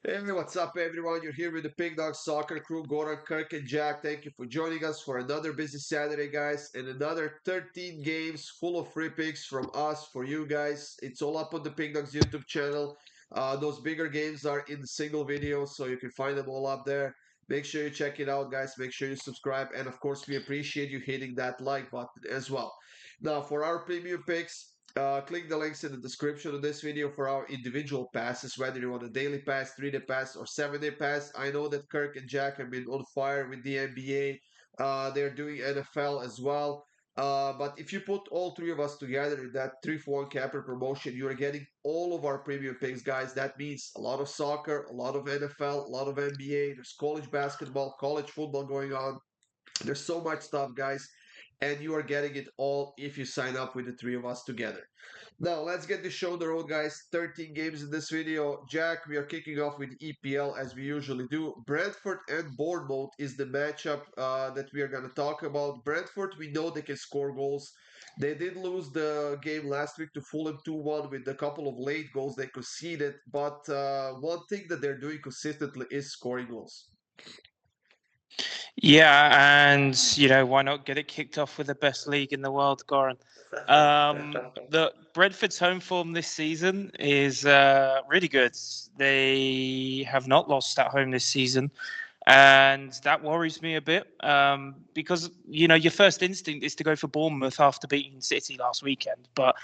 Hey, what's up, everyone? You're here with the PickDawgz soccer crew, Goran, Kirk, and Jack. Thank you for joining us for another busy Saturday, guys, and another 13 games full of free picks from us for you guys. It's all up on the PickDawgz YouTube channel. Those bigger games are in the single video, so you can find them all up there. Make sure you check it out, guys. Make sure you subscribe, and of course, we appreciate you hitting that like button as well. Now, for our premium picks. Click the links in the description of this video for our individual passes, whether you want a daily pass, 3-day pass, or 7-day pass. I know that Kirk and Jack have been on fire with the NBA. They're doing NFL as well. But if you put all three of us together in that 3-for-1 capper promotion, you're getting all of our premium picks, guys. That means a lot of soccer, a lot of NFL, a lot of NBA. There's college basketball, college football going on. There's so much stuff, guys, and you are getting it all if you sign up with the three of us together. Now, let's get the show on the road, guys. 13 games in this video. Jack, we are kicking off with EPL as we usually do. Brentford and Bournemouth is the matchup that we are going to talk about. Brentford, we know they can score goals. They did lose the game last week to Fulham 2-1 with a couple of late goals they conceded, but one thing that they're doing consistently is scoring goals. Yeah, and why not get it kicked off with the best league in the world, Goran? The Brentford's home form this season is really good. They have not lost at home this season, and that worries me a bit because your first instinct is to go for Bournemouth after beating City last weekend, but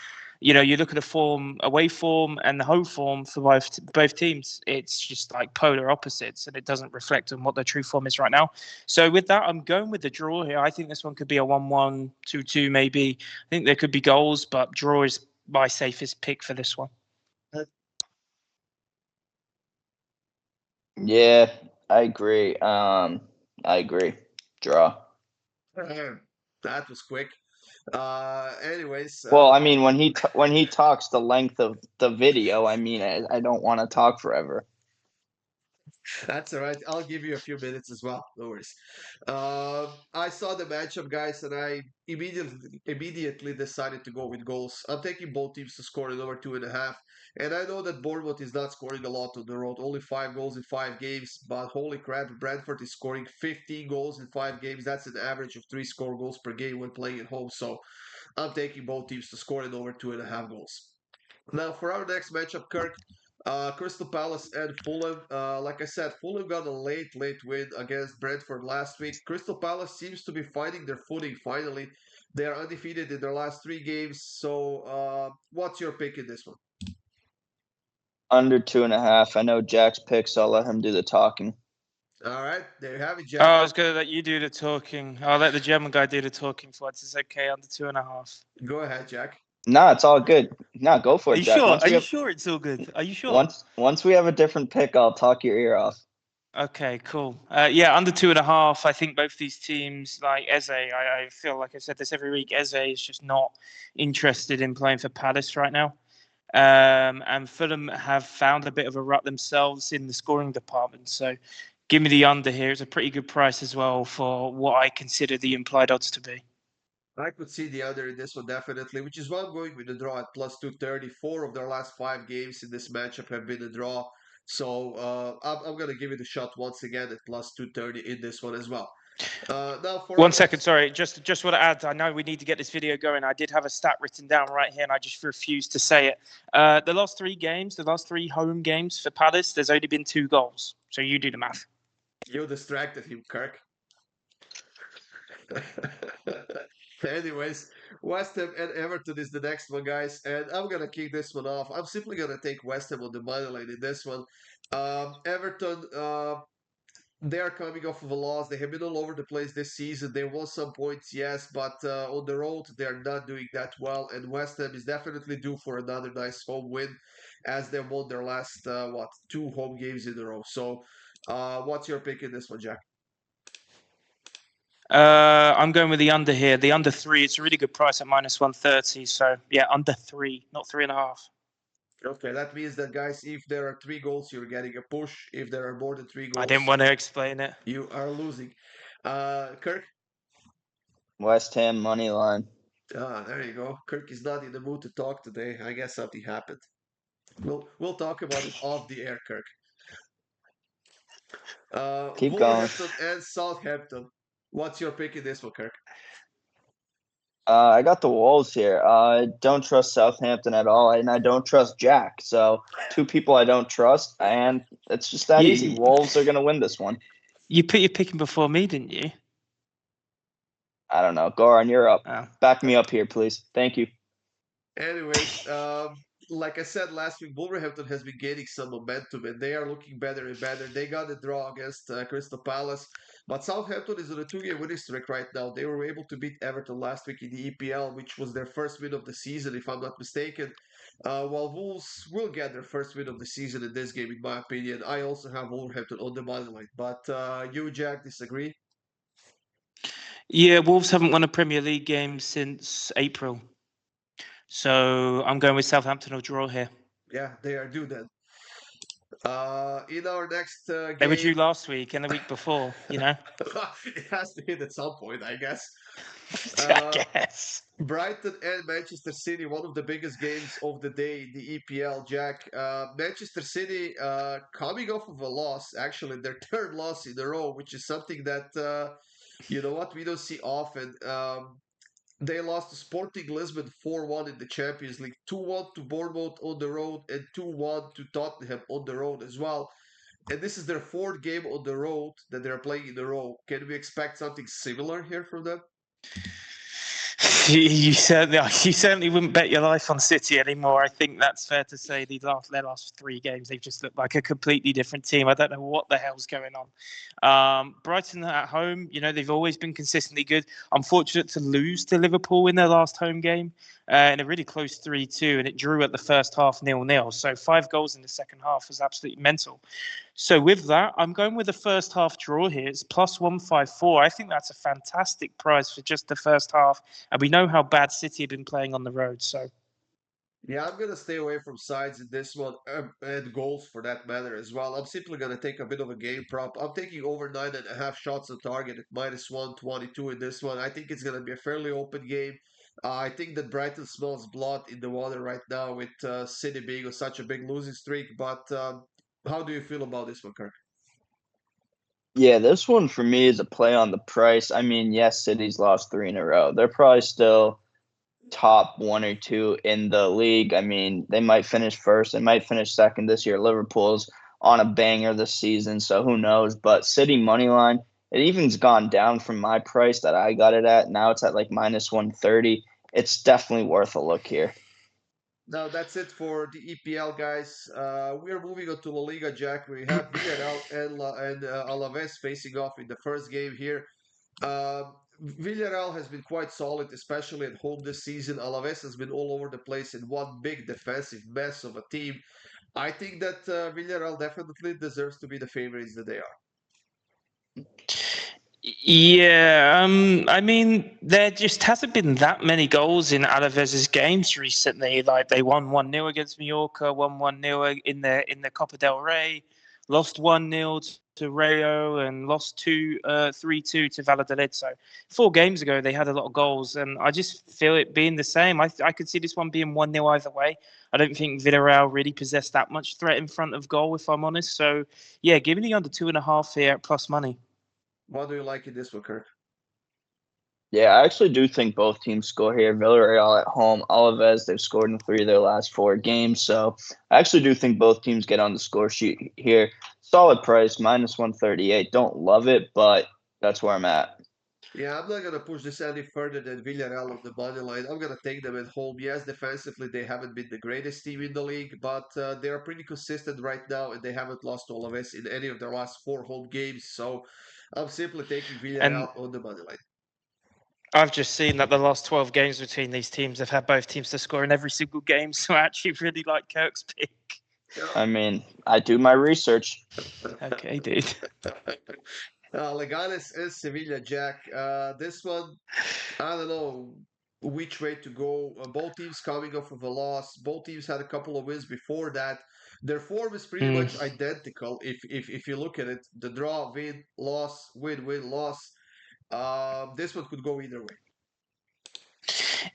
you look at the form, away form, and the home form for both teams. It's just like polar opposites, and it doesn't reflect on what their true form is right now. So with that, I'm going with the draw here. I think this one could be a 1-1, 2-2 maybe. I think there could be goals, but draw is my safest pick for this one. Yeah, I agree. I agree. Draw. That was quick. Anyways. Well, I mean, when he talks the length of the video, I mean, I don't want to talk forever. That's all right. I'll give you a few minutes as well. No worries. I saw the matchup, guys, and I immediately decided to go with goals. I'm taking both teams to score in over 2.5. And I know that Bournemouth is not scoring a lot on the road, only 5 goals in 5 games. But holy crap, Brentford is scoring 15 goals in 5 games. That's an average of 3 goals per game when playing at home. So I'm taking both teams to score in over 2.5 goals. Now, for our next matchup, Kirk, Crystal Palace and Fulham. Like I said, Fulham got a late win against Brentford last week. Crystal Palace seems to be finding their footing finally. They are undefeated in their last 3 games. So, what's your pick in this one? Under 2.5. I know Jack's pick, so I'll let him do the talking. All right, there you have it, Oh, Jack. I was going to let you do the talking. I'll let the German guy do the talking for once. It's okay, under 2.5. Go ahead, Jack. Nah, it's all good. Nah, go for Are it, you Jack. sure? Are you sure it's all good? Are you sure? Once we have a different pick, I'll talk your ear off. Okay, cool. Yeah, under 2.5. I think both these teams, like Eze, I feel like I said this every week. Eze is just not interested in playing for Palace right now. And Fulham have found a bit of a rut themselves in the scoring department. So give me the under here. It's a pretty good price as well for what I consider the implied odds to be. I could see the under in this one definitely, which is why I'm going with the draw at plus 230. 4 of their last 5 games in this matchup have been a draw. So I'm going to give it a shot once again at plus 230 in this one as well. Now for 1 second, sorry. Just want to add. I know we need to get this video going. I did have a stat written down right here, and I just refused to say it. The last 3 home games for Palace, there's only been 2 goals. So you do the math. You distracted him, Kirk. Anyways, West Ham and Everton is the next one, guys, and I'm gonna kick this one off. I'm simply gonna take West Ham on the money line in this one. Everton, they are coming off of a loss. They have been all over the place this season. They won some points, yes, but on the road they are not doing that well. And West Ham is definitely due for another nice home win, as they won their last 2 home games in a row. So, what's your pick in this one, Jack? I'm going with the under here. The under 3. It's a really good price at minus 130. So yeah, under 3, not 3.5. Okay, that means that, guys, if there are 3 goals, you're getting a push. If there are more than 3 goals, I didn't want to explain it. You are losing. Kirk? West Ham money line. There you go. Kirk is not in the mood to talk today. I guess something happened. We'll talk about it off the air, Kirk. Keep going. Wolverhampton and Southampton. What's your pick in this one, Kirk? I got the Wolves here. I don't trust Southampton at all, and I don't trust Jack. So two people I don't trust, and it's just that easy. You, Wolves are gonna win this one. you put your picking before me, didn't you? I don't know. Goran, you're up. Oh. Back me up here, please. Thank you. Anyways, like I said last week, Wolverhampton has been gaining some momentum and they are looking better and better. They got a draw against Crystal Palace, but Southampton is on a two-game winning streak right now. They were able to beat Everton last week in the EPL, which was their first win of the season, if I'm not mistaken. While Wolves will get their first win of the season in this game, in my opinion. I also have Wolverhampton on the money line, but you, Jack, disagree? Yeah, Wolves haven't won a Premier League game since April. So I'm going with Southampton or draw here. Yeah, they are due then. In our next game, They were due last week and the week before, you know. it has to hit at some point, I guess. I guess. Brighton and Manchester City, one of the biggest games of the day, the EPL, Jack. Manchester City coming off of a loss, actually their third loss in a row, which is something that, you know what, we don't see often. They lost to Sporting Lisbon 4-1 in the Champions League, 2-1 to Bournemouth on the road, and 2-1 to Tottenham on the road as well. And this is their fourth game on the road that they're playing in a row. Can we expect something similar here from them? You certainly wouldn't bet your life on City anymore. I think that's fair to say. Their last three games, they've just looked like a completely different team. I don't know what the hell's going on. Brighton at home, you know, they've always been consistently good. Unfortunate to lose to Liverpool in their last home game in a really close 3-2, and it drew at the first half 0-0. So 5 goals in the second half was absolutely mental. So with that, I'm going with the first half draw here. It's plus 154. I think that's a fantastic price for just the first half. And we know how bad City have been playing on the road. So yeah, I'm gonna stay away from sides in this one and goals for that matter as well. I'm simply gonna take a bit of a game prop. I'm taking over 9.5 shots on target at minus 122 in this one. I think it's gonna be a fairly open game. I think that Brighton smells blood in the water right now with City being on such a big losing streak. But how do you feel about this one, Kirk? Yeah, this one for me is a play on the price. I mean, yes, City's lost 3 in a row. They're probably still top 1 or 2 in the league. I mean, they might finish first, they might finish second this year. Liverpool's on a banger this season, so who knows? But City money line, it even's gone down from my price that I got it at. Now it's at like minus 130. It's definitely worth a look here. Now that's it for the EPL, guys. We are moving on to La Liga, Jack. We have Villarreal and Alaves facing off in the first game here. Villarreal has been quite solid, especially at home this season. Alaves has been all over the place in one big defensive mess of a team. I think that Villarreal definitely deserves to be the favorites that they are. yeah, I mean, there just hasn't been that many goals in Alaves' games recently. Like they won 1-0 against Mallorca, won 1-0 in the Copa del Rey, lost 1-0 to Rayo, and lost 3-2 to Valladolid. So 4 games ago they had a lot of goals, and I just feel it being the same. I could see this one being 1-0 either way. I don't think Villarreal really possessed that much threat in front of goal, if I'm honest. So yeah, give me the under 2.5 here at plus money. What do you like in this one, Kirk? Yeah, I actually do think both teams score here. Villarreal at home, Alaves, they've scored in 3 of their last 4 games. So I actually do think both teams get on the score sheet here. Solid price, minus 138. Don't love it, but that's where I'm at. Yeah, I'm not gonna push this any further than Villarreal on the money line. I'm gonna take them at home. Yes, defensively they haven't been the greatest team in the league, but they are pretty consistent right now, and they haven't lost to Alaves in any of their last 4 home games. So I'm simply taking And Villarreal on the money line. I've just seen that the last 12 games between these teams have had both teams to score in every single game. So I actually really like Kirk's pick. I mean, I do my research. Okay, dude. Leganes and Sevilla, Jack. This one, I don't know which way to go. Both teams coming off of a loss. Both teams had a couple of wins before that. Their form is pretty much identical. If you look at it, the draw, win, loss, win, win, loss. This one could go either way.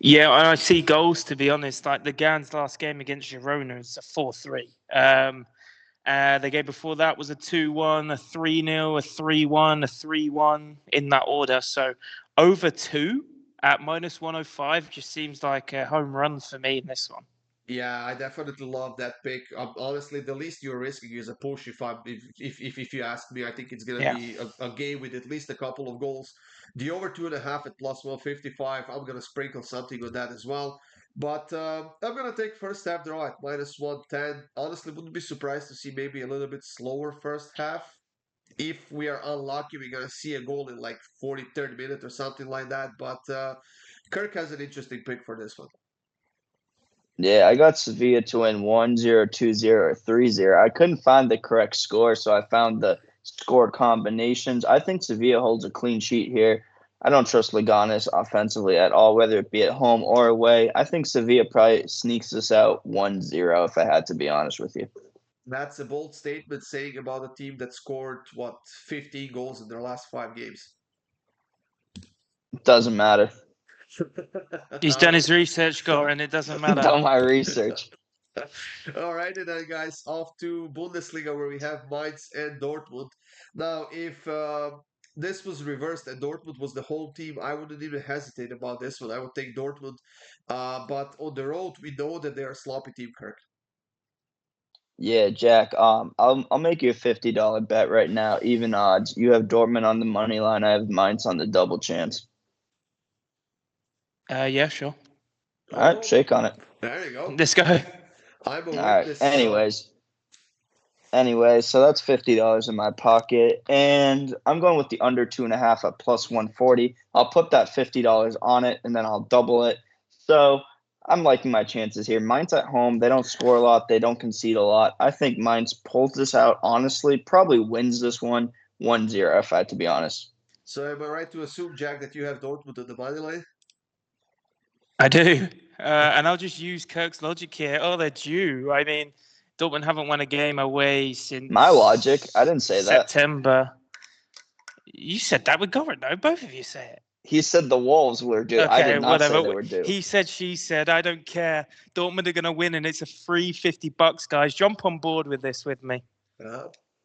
Yeah, and I see goals, to be honest. Like the Gans last game against Girona is a 4-3. The game before that was a 2-1, a 3-0, a 3-1, a 3-1 in that order. So over 2 at -105 just seems like a home run for me in this one. Yeah, I definitely love that pick. Honestly, the least you're risking is a push. If you ask me, I think it's gonna Yeah. be a game with at least a couple of goals. The over 2.5 at +155. I'm gonna sprinkle something on that as well. But I'm gonna take first half draw at -110. Honestly, wouldn't be surprised to see maybe a little bit slower first half. If we are unlucky, we're gonna see a goal in like 43rd minute or something like that. But Kirk has an interesting pick for this one. Yeah, I got Sevilla to win 1-0, 2-0, or 3-0. I couldn't find the correct score, so I found the score combinations. I think Sevilla holds a clean sheet here. I don't trust Leganes offensively at all, whether it be at home or away. I think Sevilla probably sneaks this out 1-0, if I had to be honest with you. That's a bold statement saying about a team that scored, what, 15 goals in their last 5 games. Doesn't matter. He's done his research, Goran. It doesn't matter. Done my research. All right, and then guys, off to Bundesliga where we have Mainz and Dortmund. Now, if this was reversed and Dortmund was the home team, I wouldn't even hesitate about this one. I would take Dortmund. But on the road, we know that they are a sloppy team, Kirk. Yeah, Jack. I'll make you a $50 bet right now, even odds. You have Dortmund on the money line. I have Mainz on the double chance. Yeah, sure. All right, shake on it. There you go. Let's go. I'm a All right. witness. Anyways, so that's $50 in my pocket, and I'm going with the under 2.5 at +140. I'll put that $50 on it, and then I'll double it. So I'm liking my chances here. Mainz at home, they don't score a lot, they don't concede a lot. I think Mainz pulls this out. Honestly, probably wins this one 1-0, if I had to be honest. So am I right to assume, Jack, that you have Dortmund on the money line? I do. And I'll just use Kirk's logic here. Oh, they're due. I mean, Dortmund haven't won a game away since My logic, I didn't say that. September. You said that with Goran, no? Both of you say it. He said the Wolves were due. I Okay, did not say whatever. they were due. He said, she said. I don't care. Dortmund are going to win, and it's a free $50, guys. Jump on board with this with me.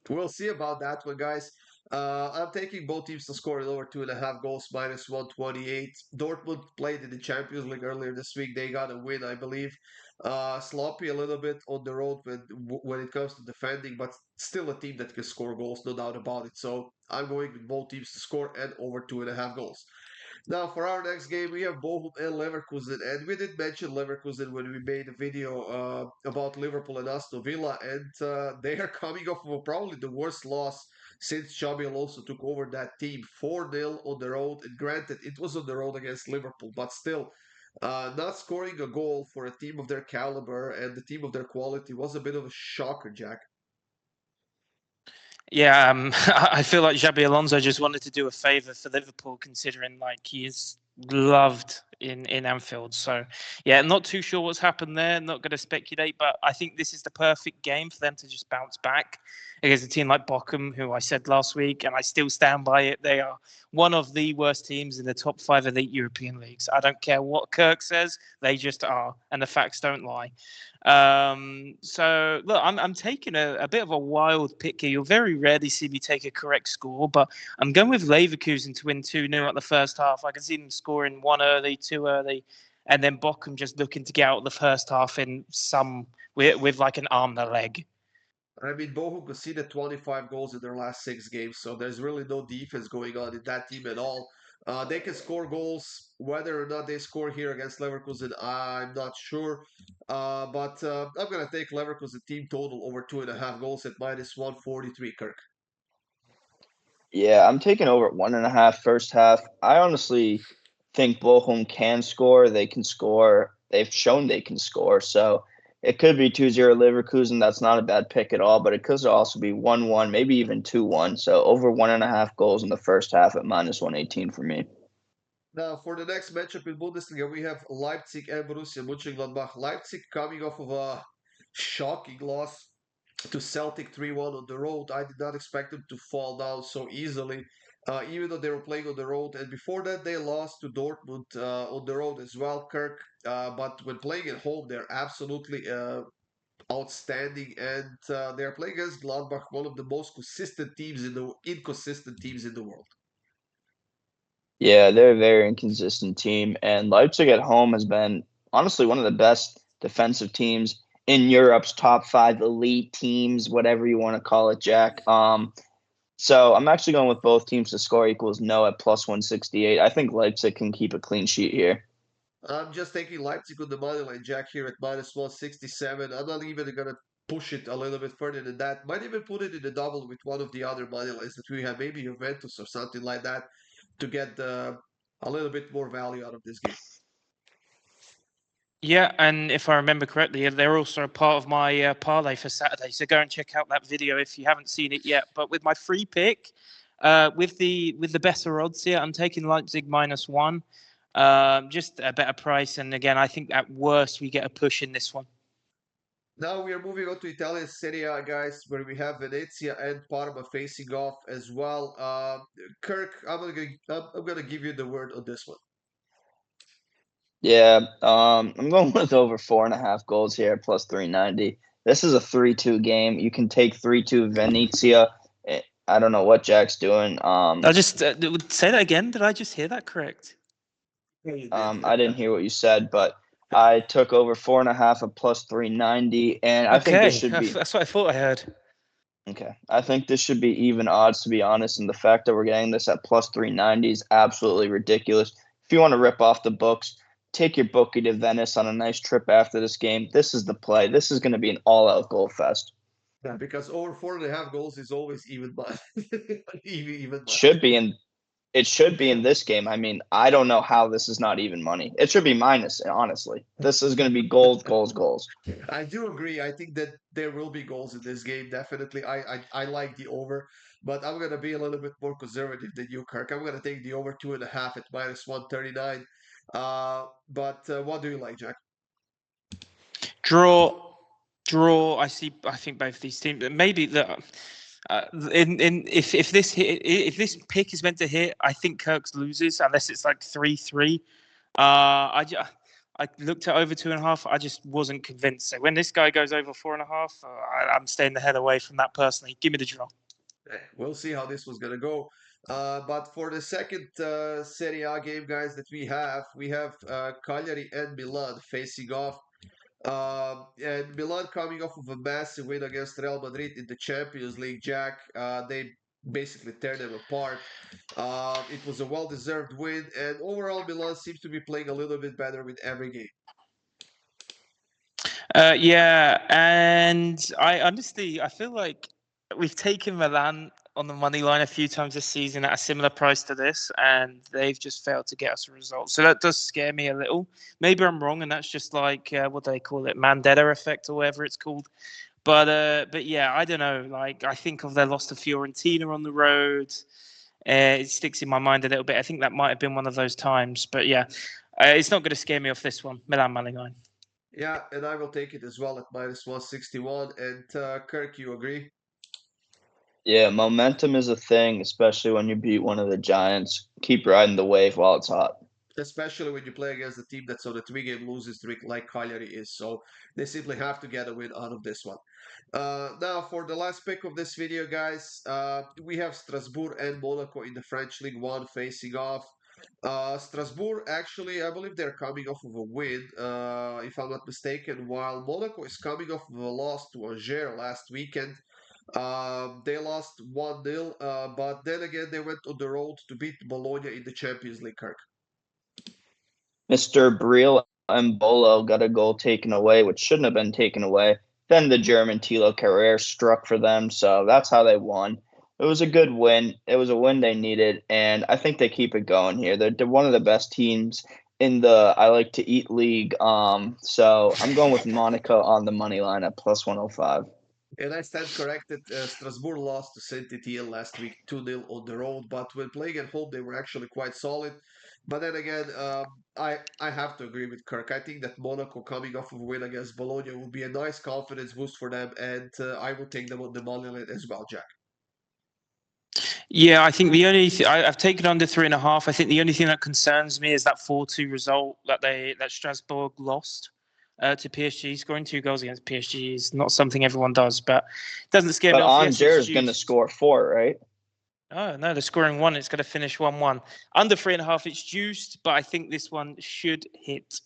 We'll see about that one, guys. I'm taking both teams to score over 2.5 goals, -128. Dortmund played in the Champions League earlier this week. They got a win, I believe. Sloppy a little bit on the road when it comes to defending, but still a team that can score goals, no doubt about it. So I'm going with both teams to score and over 2.5 goals. Now, for our next game, we have Bochum and Leverkusen, and we did mention Leverkusen when we made a video about Liverpool and Aston Villa, and they are coming off of probably the worst loss since Xabi Alonso took over that team, 4-0 on the road. And granted, it was on the road against Liverpool, but still, not scoring a goal for a team of their caliber and the team of their quality was a bit of a shocker, Jack. Yeah, I feel like Xabi Alonso just wanted to do a favour for Liverpool, considering like he is loved in Anfield. So yeah, not too sure what's happened there. Not going to speculate, but I think this is the perfect game for them to just bounce back against a team like Bochum, who I said last week, and I still stand by it. They are one of the worst teams in the top 5 elite European leagues. I don't care what Kirk says; they just are, and the facts don't lie. So look, I'm taking a bit of a wild pick here. You'll very rarely see me take a correct score, but I'm going with Leverkusen to win 2-0 at the first half. I can see them scoring 1 early, 2 early, and then Bochum just looking to get out the first half in some with like an arm and a leg. I mean, Bochum conceded 25 goals in their last 6 games, so there's really no defense going on in that team at all. They can score goals. Whether or not they score here against Leverkusen, I'm not sure. But I'm going to take Leverkusen team total over 2.5 goals at -143, Kirk. Yeah, I'm taking over at 1.5 first half. I honestly think Bochum can score. They can score. They've shown they can score. So it could be 2-0 Leverkusen. That's not a bad pick at all, but it could also be 1-1, maybe even 2-1. So over 1.5 goals in the first half at -118 for me. Now, for the next matchup in Bundesliga, we have Leipzig and Borussia Mönchengladbach. Leipzig coming off of a shocking loss to Celtic 3-1 on the road. I did not expect them to fall down so easily, even though they were playing on the road. And before that, they lost to Dortmund on the road as well, Kirk. But when playing at home, they're absolutely outstanding, and they're playing against Gladbach, one of the most consistent teams in the inconsistent teams in the world. Yeah, they're a very inconsistent team, and Leipzig at home has been honestly one of the best defensive teams in Europe's top 5 elite teams, whatever you want to call it, Jack. So I'm actually going with both teams to score equals no at plus 168. I think Leipzig can keep a clean sheet here. I'm just taking Leipzig on the money line, Jack, here at minus 167. I'm not even gonna push it a little bit further than that. Might even put it in the double with one of the other money lines that we have, maybe Juventus or something like that, to get a little bit more value out of this game. Yeah, and if I remember correctly, they're also a part of my parlay for Saturday. So go and check out that video if you haven't seen it yet. But with my free pick, with the better odds here, I'm taking Leipzig -1, just a better price. And again, I think at worst we get a push in this one. Now we are moving on to Italian Serie A, guys, where we have Venezia and Parma facing off as well. Kirk, I'm gonna give you the word on this one. Yeah, I'm going with over 4.5 goals here, plus 390. This is a 3-2 game. You can take 3-2 Venezia. I don't know what Jack's doing. I'll just say that again. Did I just hear that correct? I didn't hear what you said, but I took over 4.5 at plus 390, and I think this should be. That's what I thought I heard. Okay, I think this should be even odds, to be honest, and the fact that we're getting this at plus 390 is absolutely ridiculous. If you want to rip off the books, take your bookie to Venice on a nice trip after this game. This is the play. This is going to be an all-out goal fest. Yeah, because over 4.5 goals is always even money. even money. It should be in this game. I mean, I don't know how this is not even money. It should be minus, honestly. This is going to be goals, goals, goals. I do agree. I think that there will be goals in this game, definitely. I like the over, but I'm going to be a little bit more conservative than you, Kirk. I'm going to take the over 2.5 at minus 139. But what do you like, Jack? Draw. I think both these teams. Maybe if this pick is meant to hit, I think Kirk's loses unless it's like 3-3. I looked at over 2.5. I just wasn't convinced. So when this guy goes over 4.5, I'm staying the hell away from that personally. Give me the draw. We'll see how this was gonna go. But for the second Serie A game, guys, that we have Cagliari and Milan facing off. And Milan coming off of a massive win against Real Madrid in the Champions League, Jack. They basically tear them apart. It was a well-deserved win, and overall, Milan seems to be playing a little bit better with every game. Yeah, and I feel like we've taken Milan on the money line a few times this season at a similar price to this, and they've just failed to get us a result. So that does scare me a little. Maybe I'm wrong, and that's just like what do they call it, Mandela effect or whatever it's called. But yeah, I don't know. Like I think of their loss to Fiorentina on the road. It sticks in my mind a little bit. I think that might have been one of those times. But yeah, it's not going to scare me off this one. Milan money line. Yeah, and I will take it as well at minus 161. And Kirk, you agree? Yeah, momentum is a thing, especially when you beat one of the giants. Keep riding the wave while it's hot. Especially when you play against a team that's on a 3-game losing streak like Cagliari is. So they simply have to get a win out of this one. Now, for the last pick of this video, guys, we have Strasbourg and Monaco in the French Ligue 1 facing off. Strasbourg, actually, I believe they're coming off of a win, if I'm not mistaken, while Monaco is coming off of a loss to Angers last weekend. They lost 1-0, but then again, they went on the road to beat Bologna in the Champions League, Kirk. Mr. Briel and Bolo got a goal taken away, which shouldn't have been taken away. Then the German Thilo Carrere struck for them, so that's how they won. It was a good win. It was a win they needed, and I think they keep it going here. They're one of the best teams in the I like to eat league. So I'm going with Monaco on the money line at plus 105. And I stand corrected. Strasbourg lost to Saint-Étienne last week 2-0 on the road, but when playing at home, they were actually quite solid. But then again, I have to agree with Kirk. I think that Monaco coming off of a win against Bologna will be a nice confidence boost for them, and I will take them on the money line as well, Jack. Yeah, I think the only I've taken under 3.5. I think the only thing that concerns me is that 4-2 result that Strasbourg lost. to PSG. Scoring 2 goals against PSG is not something everyone does, but it doesn't scare But me off. Yes, Angers it's is going to juiced. score 4, right? Oh no, they're scoring 1. It's going to finish 1-1. Under 3.5, it's juiced, but I think this one should hit.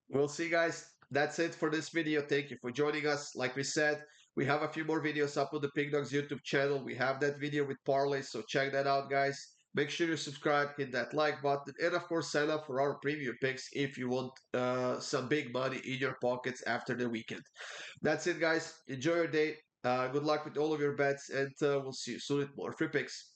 We'll see, guys. That's it for this video. Thank you for joining us. Like we said, we have a few more videos up on the PickDawgz YouTube channel. We have that video with parlays, so check that out, guys. Make sure you subscribe, hit that like button, and of course, sign up for our premium picks if you want some big money in your pockets after the weekend. That's it, guys. Enjoy your day. Good luck with all of your bets, and we'll see you soon with more free picks.